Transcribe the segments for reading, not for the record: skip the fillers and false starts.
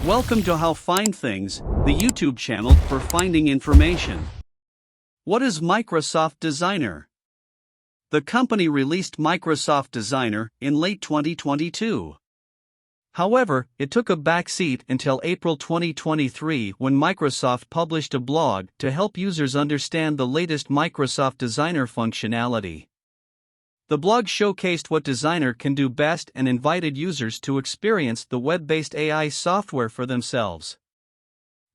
Welcome to How Find Things, the YouTube channel for finding information. What is Microsoft Designer? The company released Microsoft Designer in late 2022. However, it took a backseat until April 2023 when Microsoft published a blog to help users understand the latest Microsoft Designer functionality. The blog showcased what Designer can do best and invited users to experience the web-based AI software for themselves.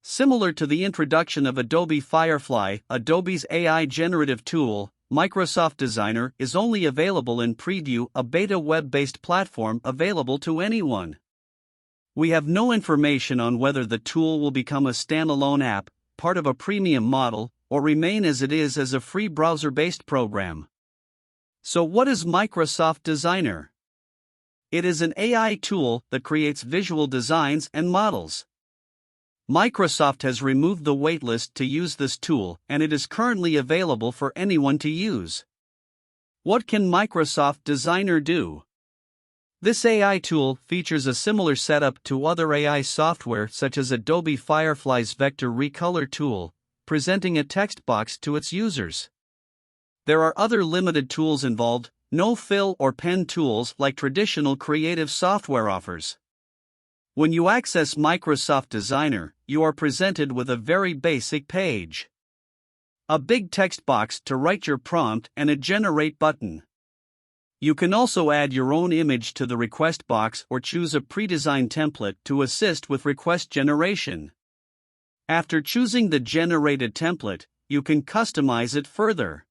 Similar to the introduction of Adobe Firefly, Adobe's AI generative tool, Microsoft Designer is only available in preview, a beta web-based platform available to anyone. We have no information on whether the tool will become a standalone app, part of a premium model, or remain as it is as a free browser-based program. So what is Microsoft Designer? It is an AI tool that creates visual designs and models. Microsoft has removed the waitlist to use this tool, and it is currently available for anyone to use. What can Microsoft Designer do? This AI tool features a similar setup to other AI software such as Adobe Firefly's Vector Recolor tool, presenting a text box to its users. There are other limited tools involved, no fill or pen tools like traditional creative software offers. When you access Microsoft Designer, you are presented with a very basic page. A big text box to write your prompt and a generate button. You can also add your own image to the request box or choose a pre-designed template to assist with request generation. After choosing the generated template, you can customize it further.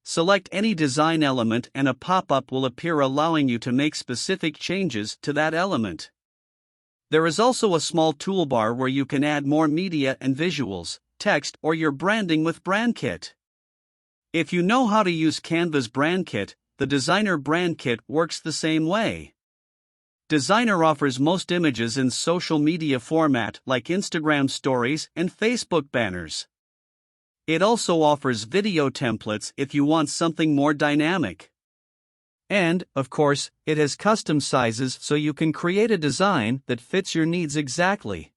Select any design element and a pop-up will appear allowing you to make specific changes to that element. There is also a small toolbar where you can add more media and visuals, text, or your branding with Brand Kit. If you know how to use Canva's Brand Kit, the Designer Brand Kit works the same way. Designer offers most images in social media format like Instagram stories and Facebook banners. It also offers video templates if you want something more dynamic. And, of course, it has custom sizes so you can create a design that fits your needs exactly.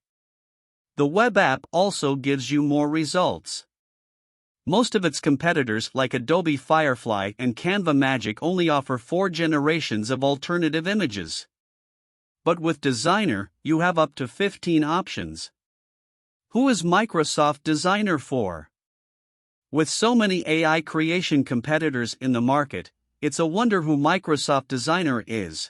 The web app also gives you more results. Most of its competitors like Adobe Firefly and Canva Magic only offer 4 generations of alternative images. But with Designer, you have up to 15 options. Who is Microsoft Designer for? With so many AI creation competitors in the market, it's a wonder who Microsoft Designer is.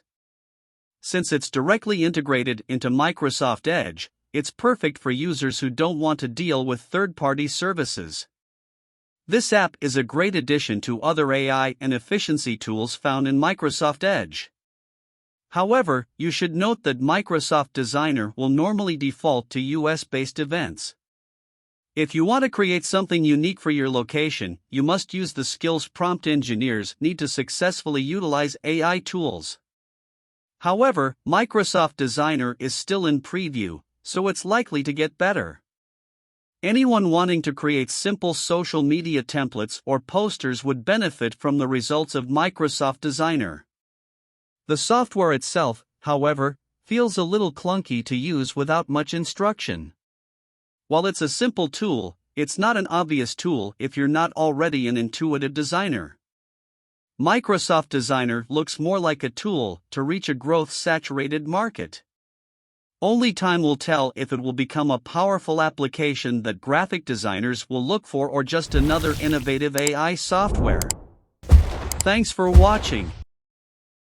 Since it's directly integrated into Microsoft Edge, it's perfect for users who don't want to deal with third-party services. This app is a great addition to other AI and efficiency tools found in Microsoft Edge. However, you should note that Microsoft Designer will normally default to US-based events. If you want to create something unique for your location, you must use the skills prompt engineers need to successfully utilize AI tools. However, Microsoft Designer is still in preview, so it's likely to get better. Anyone wanting to create simple social media templates or posters would benefit from the results of Microsoft Designer. The software itself, however, feels a little clunky to use without much instruction. While it's a simple tool, it's not an obvious tool if you're not already an intuitive designer. Microsoft Designer looks more like a tool to reach a growth-saturated market. Only time will tell if it will become a powerful application that graphic designers will look for or just another innovative AI software. Thanks for watching.